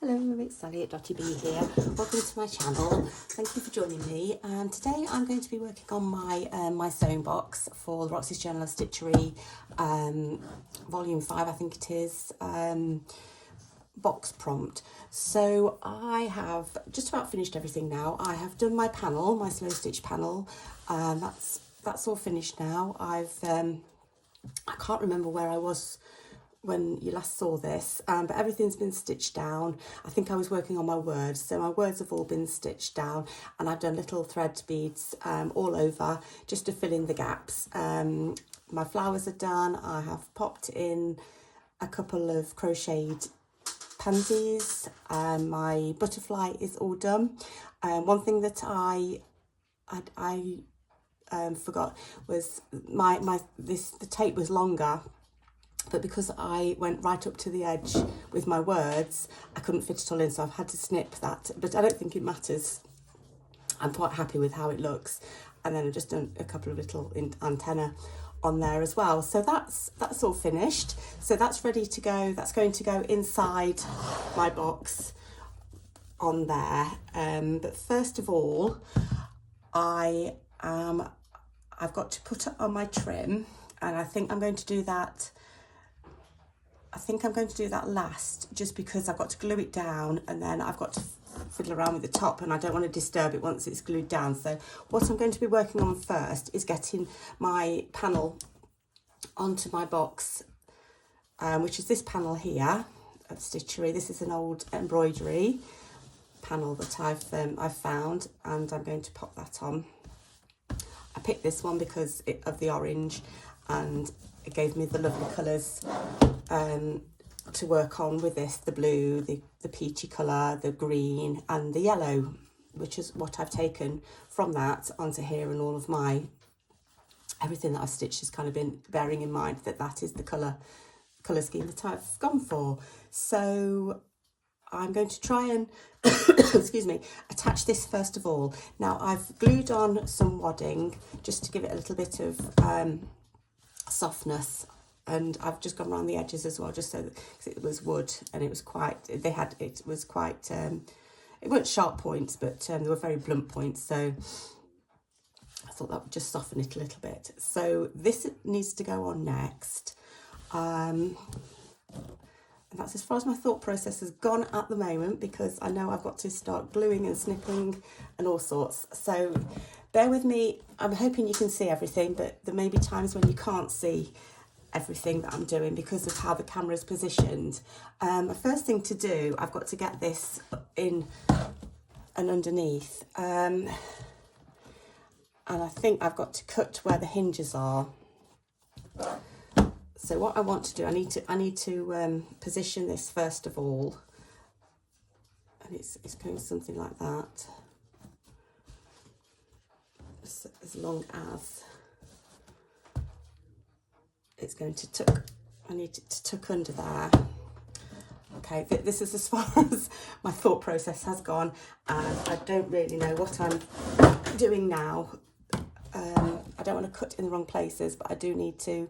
Hello, it's Sally at Dotty B here. Welcome to my channel. Thank you for joining me. Today I'm going to be working on my sewing box for the Roxy's Journal of Stitchery, volume 5 I think it is, box prompt. So I have just about finished everything now. I have done my panel, my slow stitch panel. That's all finished now. I can't remember where I was when you last saw this, but everything's been stitched down. I think I was working on my words, so my words have all been stitched down, and I've done little thread beads all over just to fill in the gaps. My flowers are done. I have popped in a couple of crocheted pansies. My butterfly is all done. One thing that I forgot was the tape was longer, but because I went right up to the edge with my words, I couldn't fit it all in, so I've had to snip that, but I don't think it matters. I'm quite happy with how it looks. And then I've just done a couple of little antenna on there as well. So that's all finished. So that's ready to go. That's going to go inside my box on there. But first of all, I've got to put it on my trim, and I think I'm going to do that. I think I'm going to do that last, just because I've got to glue it down, and then I've got to fiddle around with the top, and I don't want to disturb it once it's glued down. So what I'm going to be working on first is getting my panel onto my box, which is this panel here of Stitchery. This is an old embroidery panel that I've found, and I'm going to pop that on. I picked this one because of the orange, and it gave me the lovely colours to work on with this, the blue, the peachy colour, the green and the yellow, which is what I've taken from that onto here, and all of everything that I've stitched has kind of been bearing in mind that is the colour scheme that I've gone for. So I'm going to try and excuse me, attach this first of all. Now I've glued on some wadding just to give it a little bit of softness, and I've just gone around the edges as well, just so that, because it was wood and it was quite, it weren't sharp points, but they were very blunt points, so I thought that would just soften it a little bit. So this needs to go on next, and that's as far as my thought process has gone at the moment, because I know I've got to start gluing and snipping and all sorts. So bear with me. I'm hoping you can see everything, but there may be times when you can't see everything that I'm doing because of how the camera is positioned. The first thing to do, I've got to get this in and underneath, and I think I've got to cut where the hinges are. So what I want to do, I need to position this first of all, and it's going something like that, as long as it's going to tuck. I need it to tuck under there. Okay, this is as far as my thought process has gone, and I don't really know what I'm doing now. I don't want to cut in the wrong places, but I do need to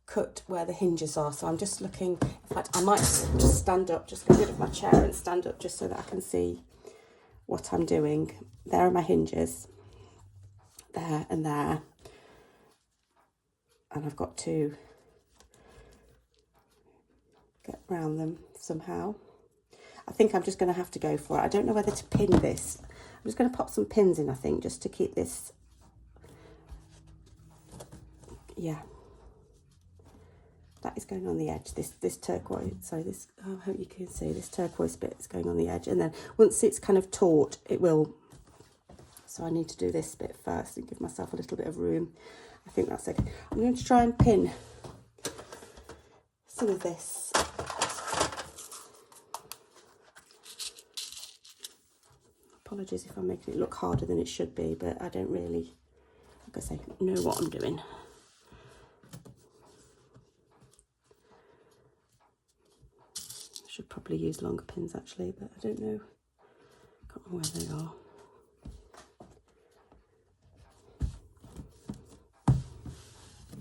cut where the hinges are. So I'm just looking, in fact I might just stand up, just get rid of my chair and stand up just so that I can see what I'm doing. There are my hinges, there and there, and I've got to get around them somehow. I think I'm just going to have to go for it. I don't know whether to pin this. I'm just going to pop some pins in, I think, just to keep this, yeah. That is going on the edge, this turquoise, sorry, this, I hope you can see, this turquoise bit is going on the edge, and then once it's kind of taut, it will, so I need to do this bit first and give myself a little bit of room. I think that's okay. I'm going to try and pin some of this. Apologies if I'm making it look harder than it should be, but I don't really, like I say, know what I'm doing. Should probably use longer pins actually, but I don't know, can't remember where they are.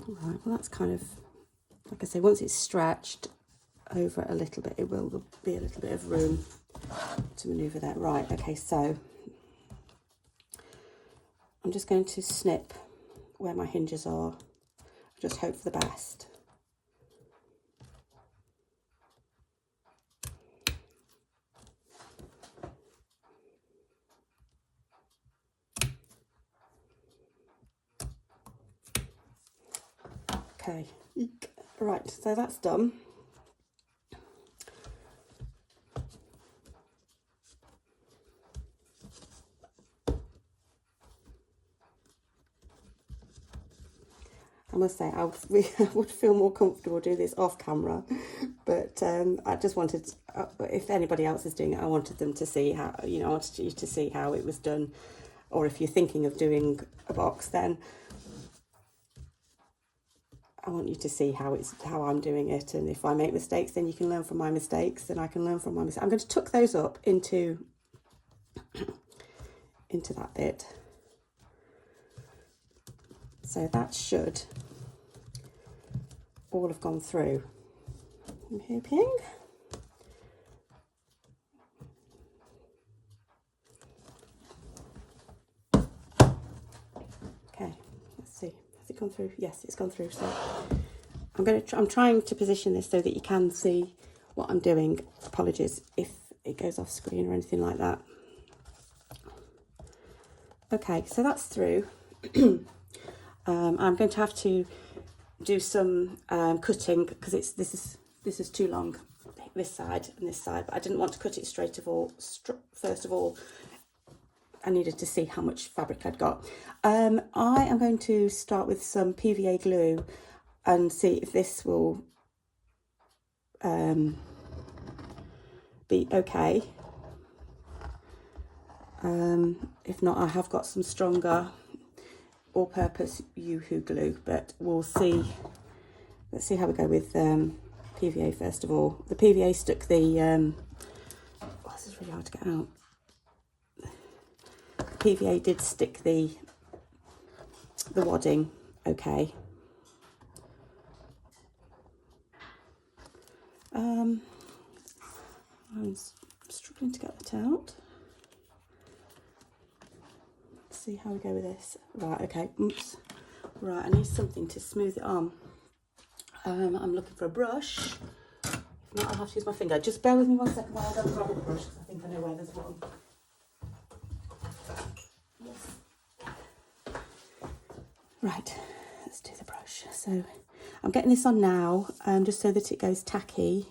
All right, well that's kind of, like I say, once it's stretched over a little bit, it will be a little bit of room. to manoeuvre that. Right, okay, so I'm just going to snip where my hinges are. Just hope for the best. Okay, right, so that's done. I must say, I would feel more comfortable doing this off camera, but I just wanted, if anybody else is doing it, I wanted them to see how, you know, I wanted you to see how it was done, or if you're thinking of doing a box, then I want you to see how I'm doing it, and if I make mistakes, then you can learn from my mistakes, and I can learn from my mistakes. I'm going to tuck those up into that bit. So that should all have gone through. I'm hoping. Okay, let's see. Has it gone through? Yes, it's gone through. So I'm trying to position this so that you can see what I'm doing. Apologies if it goes off screen or anything like that. Okay, so that's through. I'm going to have to do some cutting because this is too long, this side and this side, but I didn't want to cut it first of all. I needed to see how much fabric I'd got. I am going to start with some PVA glue and see if this will be okay. If not, I have got some stronger all-purpose Yoo-hoo glue, but we'll see. Let's see how we go with PVA first of all. The PVA stuck the oh, this is really hard to get out. The PVA did stick the wadding okay. I'm struggling to get that out. Let's see how we go with this. Right, okay, oops. Right, I need something to smooth it on. I'm looking for a brush. If not, I'll have to use my finger. Just bear with me 1 second while I go and grab a brush, because I think I know where there's one. Yes. Right, let's do the brush. So I'm getting this on now, just so that it goes tacky.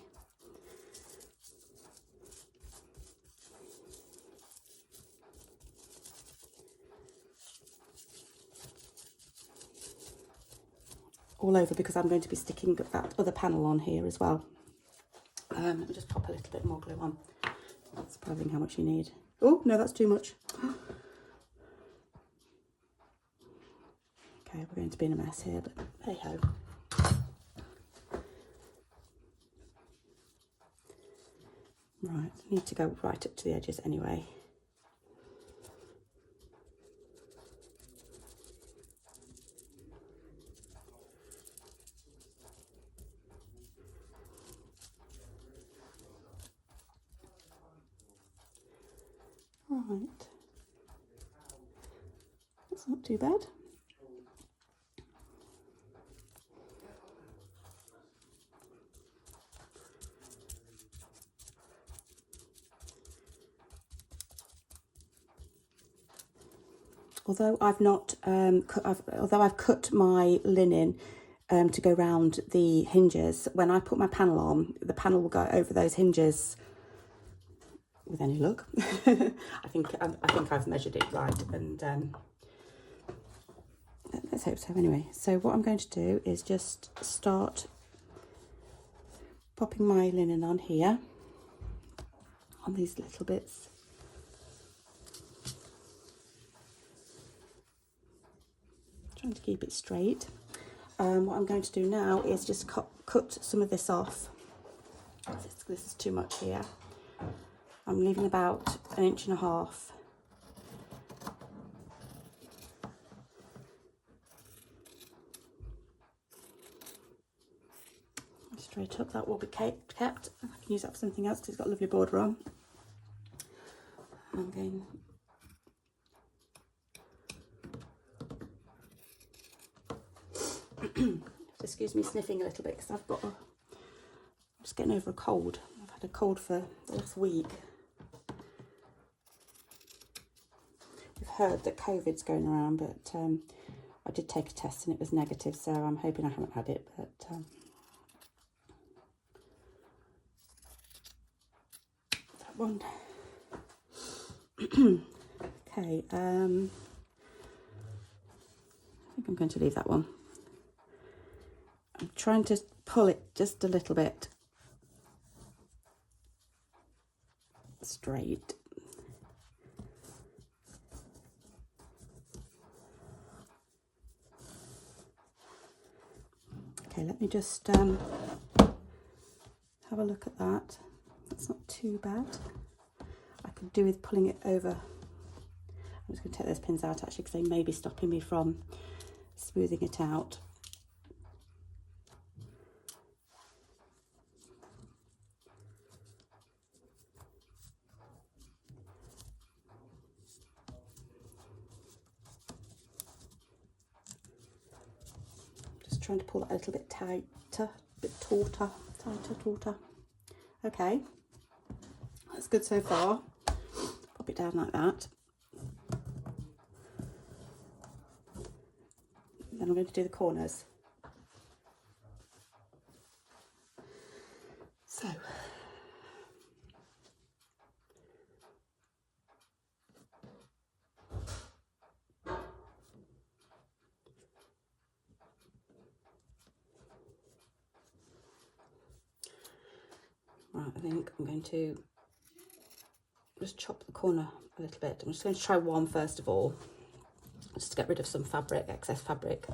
All over, because I'm going to be sticking that other panel on here as well. Let me just pop a little bit more glue on. That's surprising how much you need. Oh, no, that's too much. Okay, we're going to be in a mess here, but hey ho. Right, I need to go right up to the edges anyway. Right, that's not too bad. Although I've not, although I've cut my linen to go round the hinges, when I put my panel on, the panel will go over those hinges. With any luck, I think I've measured it right, and let's hope so. Anyway, so what I'm going to do is just start popping my linen on here on these little bits. Trying to keep it straight. What I'm going to do now is just cut some of this off. This is too much here. I'm leaving about 1.5 inches. Straight up, that will be kept. I can use that for something else because it's got a lovely border on. I'm going excuse me sniffing a little bit because I'm just getting over a cold. I've had a cold for the last week. We've heard that COVID's going around, but I did take a test and it was negative, so I'm hoping I haven't had it, but that one. Okay, I think I'm going to leave that one. I'm trying to pull it just a little bit straight. Okay, let me just have a look at that. That's not too bad. I could do with pulling it over. I'm just going to take those pins out actually because they may be stopping me from smoothing it out. Just trying to pull that a little bit tighter, a bit tighter. Okay, that's good so far. Pop it down like that. Then I'm going to do the corners. So, right, I think I'm going to just chop the corner a little bit. I'm just going to try one first of all, just to get rid of some fabric, excess fabric.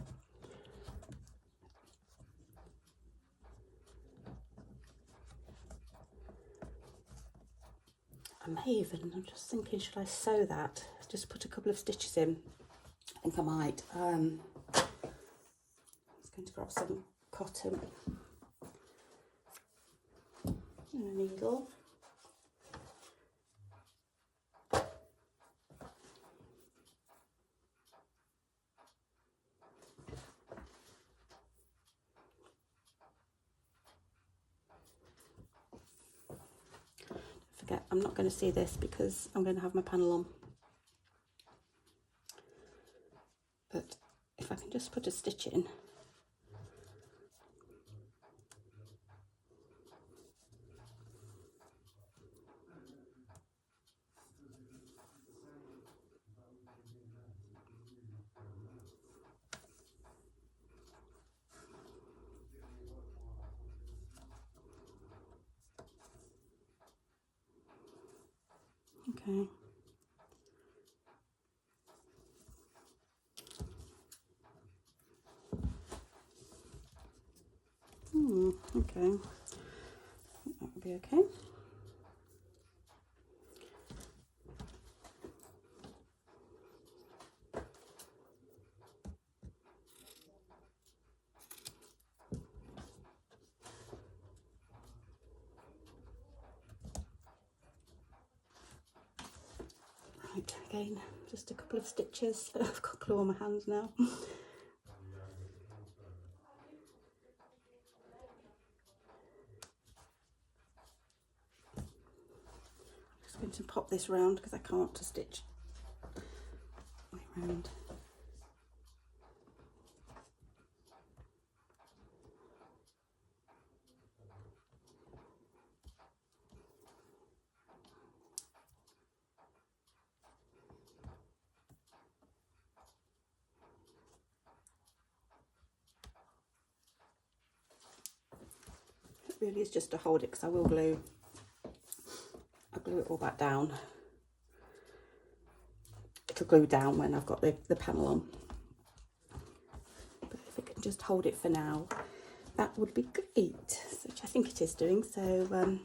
I may even, I'm just thinking, should I sew that? Just put a couple of stitches in. I think I might. I'm just going to grab some cotton and a needle. Forget, I'm not going to see this because I'm going to have my panel on. But if I can just put a stitch in. Okay. Okay. That would be okay. Right, again, just a couple of stitches. I've got glue on my hands now. Just going to pop this round because I can't to stitch way round. It really is just to hold it because I will glue. I'll glue it all back down. It'll glue down when I've got the panel on. But if it can just hold it for now, that would be great, which I think it is doing. So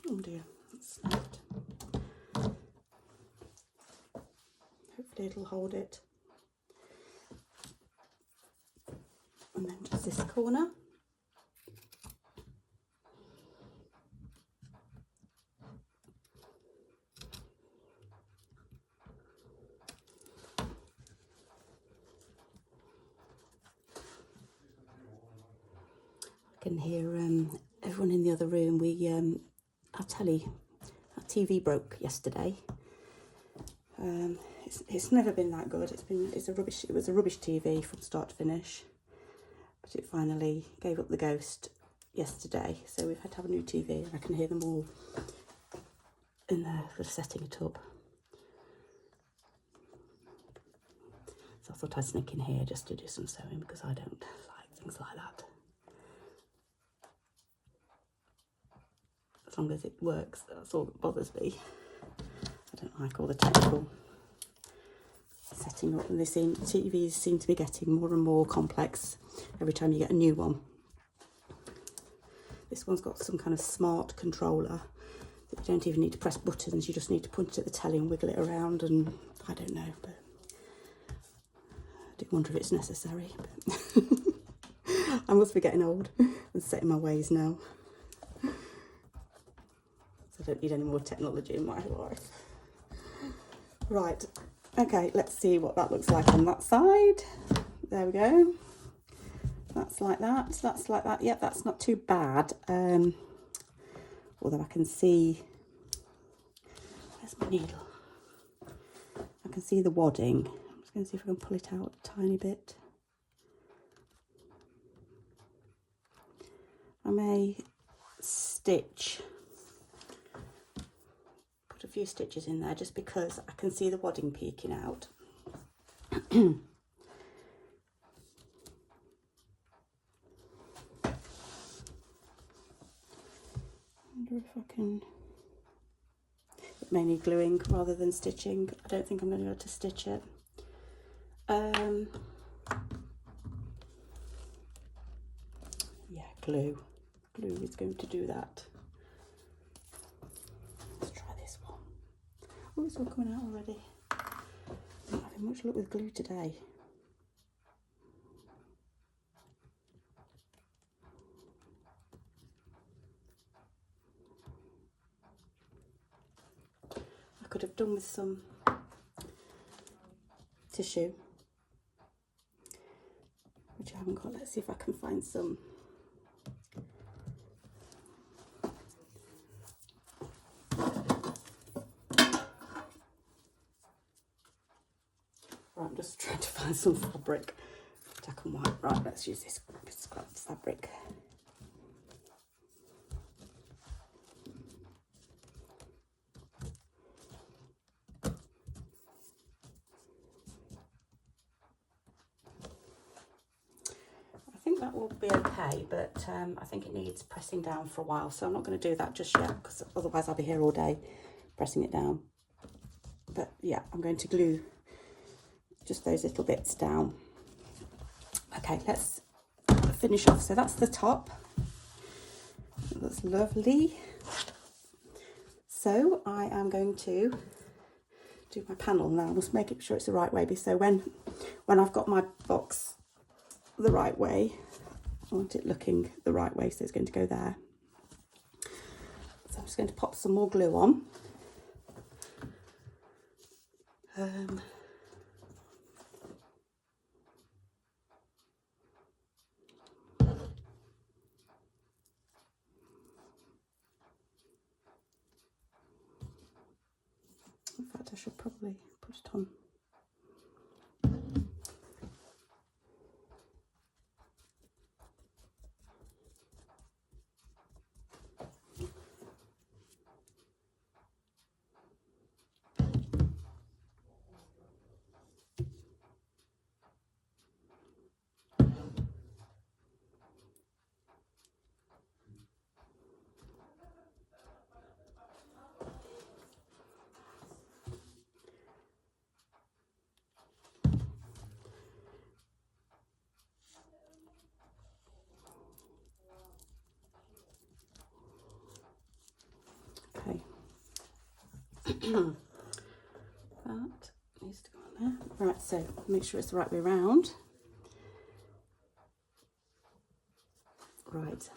Oh dear, that's snapped. Hopefully it'll hold it. And then just this corner. I can hear everyone in the other room. Our TV broke yesterday. It's never been that good. It was a rubbish TV from start to finish, but it finally gave up the ghost yesterday. So we've had to have a new TV, and I can hear them all in there for setting it up. So I thought I'd sneak in here just to do some sewing because I don't like things like that. As long as it works, that's all that bothers me. I don't like all the technical setting up, and TVs seem to be getting more and more complex every time you get a new one. This one's got some kind of smart controller that you don't even need to press buttons, you just need to point it at the telly and wiggle it around, and I don't know, but I do wonder if it's necessary. But I must be getting old and set in my ways now. I don't need any more technology in my life. Right, okay, let's see what that looks like on that side. There we go. That's like that, that's like that. Yep, that's not too bad. Although I can see, where's my needle? I can see the wadding. I'm just going to see if I can pull it out a tiny bit. I may stitch, put a few stitches in there just because I can see the wadding peeking out. I wonder if I can, it may need gluing rather than stitching. I don't think I'm going to be able to stitch it. Yeah, glue is going to do that. Let's try this one. Oh, it's all coming out already. I'm not having much luck with glue today. I could have done with some tissue, which I haven't got. Let's see if I can find some. Right, I'm just trying to find some fabric black and white. Right, let's use this scrap fabric. I think that will be okay, but I think it needs pressing down for a while, so I'm not going to do that just yet because otherwise I'll be here all day pressing it down. But yeah, I'm going to glue just those little bits down. Okay, let's finish off. So that's the top. That's lovely. So I am going to do my panel now. I must make sure it's the right way. So when I've got my box the right way, I want it looking the right way, so it's going to go there. So I'm just going to pop some more glue on. In fact, I should probably put it on. That needs to go on there. Right, so make sure it's the right way round. Right,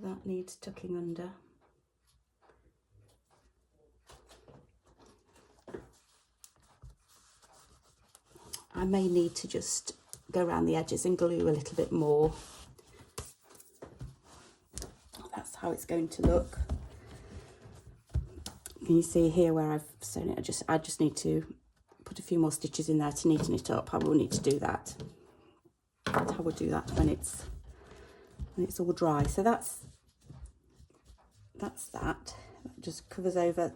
that needs tucking under. I may need to just go around the edges and glue a little bit more. That's how it's going to look. Can you see here where I've sewn it? I just need to put a few more stitches in there to neaten it up. I will need to do that. I will do that when it's all dry. So that's that. That just covers over.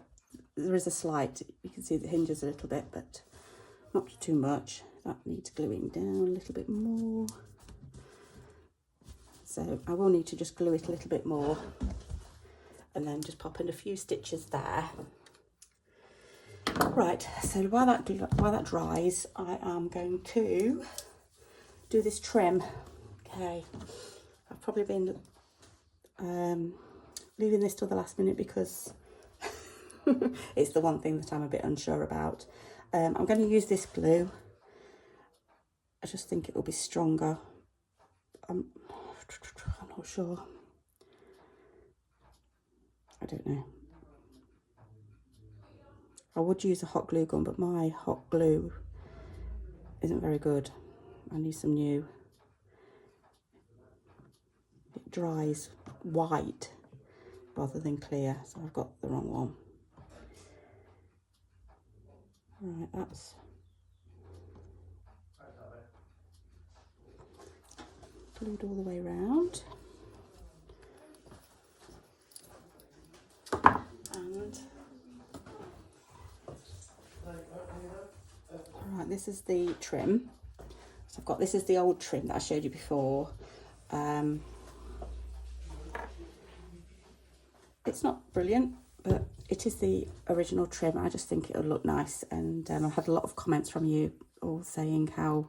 There is a slight, you can see the hinges a little bit, but not too much. That needs gluing down a little bit more. So I will need to just glue it a little bit more and then just pop in a few stitches there. Right, so while that dries, I am going to do this trim. Okay, I've probably been leaving this till the last minute because it's the one thing that I'm a bit unsure about. I'm going to use this glue. I just think it will be stronger. I'm not sure. I don't know. I would use a hot glue gun, but my hot glue isn't very good. I need some new. It dries white rather than clear, so I've got the wrong one. Right, that's glued all the way around. And right, this is the trim. So I've got, this is the old trim that I showed you before. It's not brilliant, but it is the original trim. I just think it'll look nice, and I've had a lot of comments from you all saying how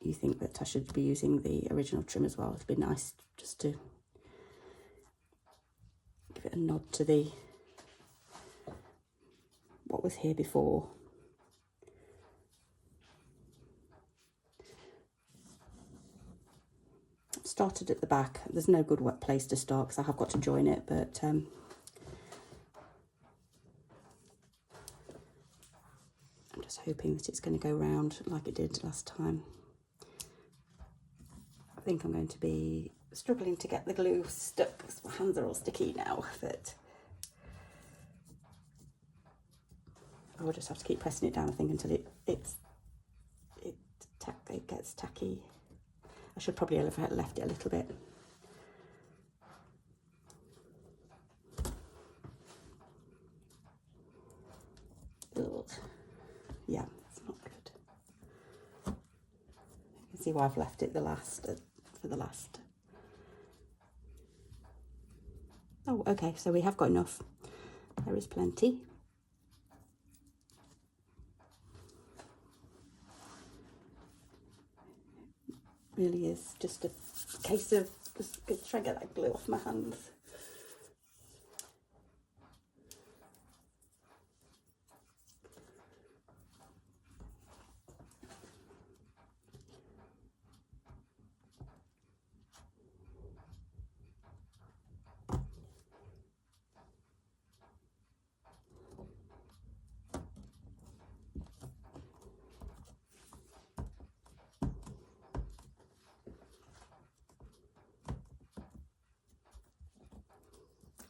you think that I should be using the original trim as well. It'd be nice just to give it a nod to the what was here before. Started at the back. There's no good wet place to start because I have got to join it, but I'm just hoping that it's going to go round like it did last time. I think I'm going to be struggling to get the glue stuck because my hands are all sticky now, but I will just have to keep pressing it down, I think, until it gets tacky. I should probably have left it a little bit. Ugh. Yeah, it's not good. You can see why I've left it for the last. Oh, okay, so we have got enough. There is plenty. Really is just a case of just trying to get that glue off my hands.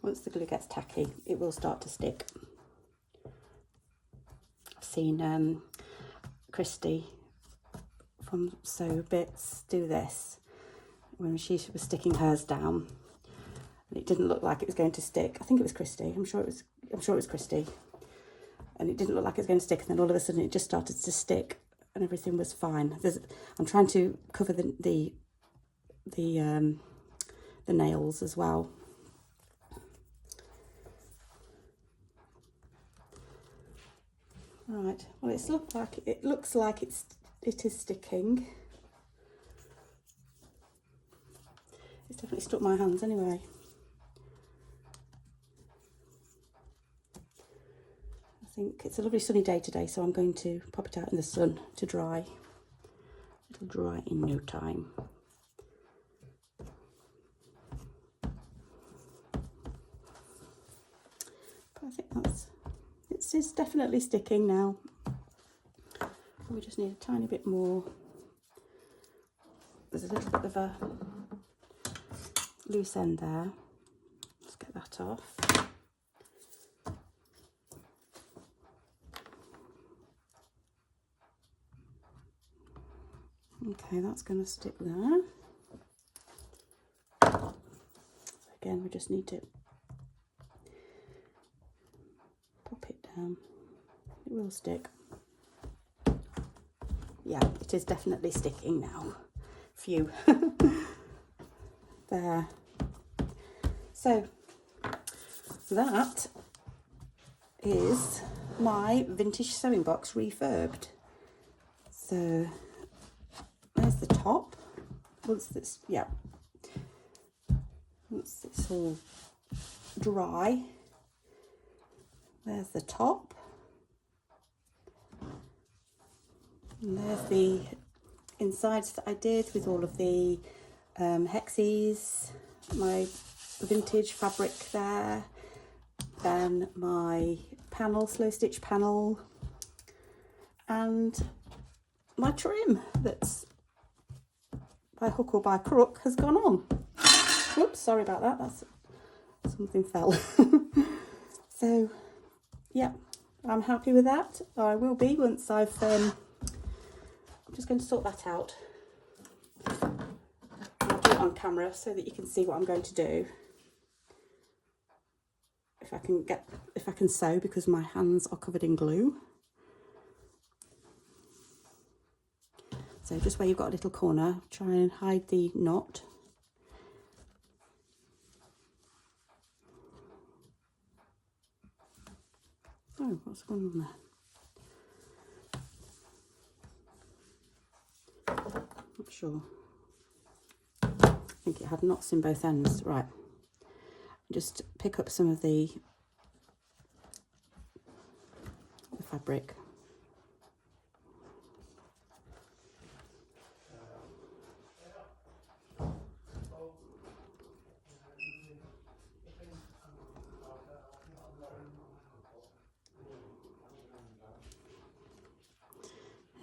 Once the glue gets tacky, it will start to stick. I've seen Christy from Sew Bits do this when she was sticking hers down. It didn't look like it was going to stick. I think it was Christy. I'm sure it was Christy. And it didn't look like it was going to stick, and then all of a sudden it just started to stick, and everything was fine. I'm trying to cover the nails as well. Right, well, it looks like it is sticking. It's definitely stuck my hands anyway. think it's a lovely sunny day today, so I'm going to pop it out in the sun to dry. It'll dry in no time. But I think it's definitely sticking now. We just need a tiny bit more. There's a little bit of a loose end there. Let's get that off. Okay, that's going to stick there. So again, we just need to pop it down. It will stick. Yeah, it is definitely sticking now. Phew. There. So that is my vintage sewing box refurbed. So there's the top. Once it's all dry, there's the top. And there's the insides that I did with all of the hexes, my vintage fabric there, then my panel, slow stitch panel, and my trim that's by hook or by crook has gone on. Whoops, sorry about that, that's something fell. So yeah, I'm happy with that. I will be once I've I'm just going to sort that out. I'll do it on camera so that you can see what I'm going to do. If I can sew, because my hands are covered in glue. So just where you've got a little corner, try and hide the knot. Oh, what's going on there? Not sure. I think it had knots in both ends. Right. Just pick up some of the fabric.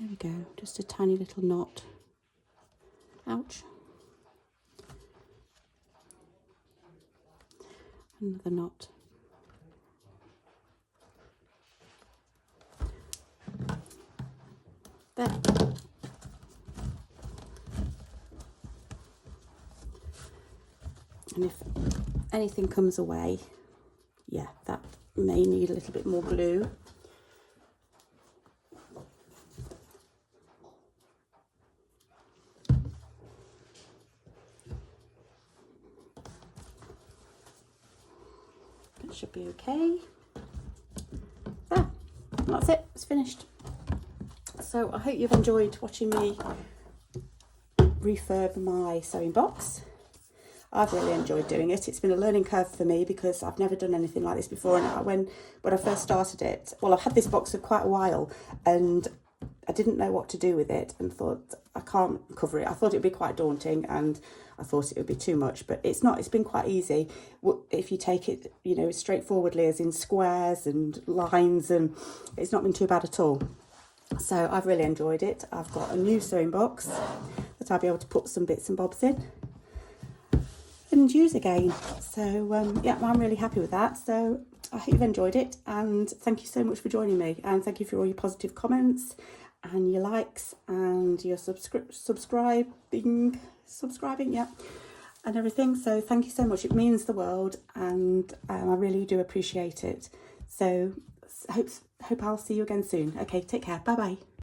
There we go, just a tiny little knot. Ouch. Another knot. There. And if anything comes away, yeah, that may need a little bit more glue. It should be okay. There, that's it, it's finished. So I hope you've enjoyed watching me refurb my sewing box. I've really enjoyed doing it. It's been a learning curve for me because I've never done anything like this before. And when I first started it, well, I've had this box for quite a while and I didn't know what to do with it and thought I can't cover it. I thought it would be quite daunting and I thought it would be too much, but it's not. It's been quite easy if you take it, you know, straightforwardly, as in squares and lines, and it's not been too bad at all. So I've really enjoyed it. I've got a new sewing box that I'll be able to put some bits and bobs in and use again. So yeah, I'm really happy with that. So I hope you've enjoyed it, and thank you so much for joining me, and thank you for all your positive comments and your likes and your subscribing, yeah, and everything. So thank you so much. It means the world, and I really do appreciate it. So hope I'll see you again soon. Okay, take care. Bye bye.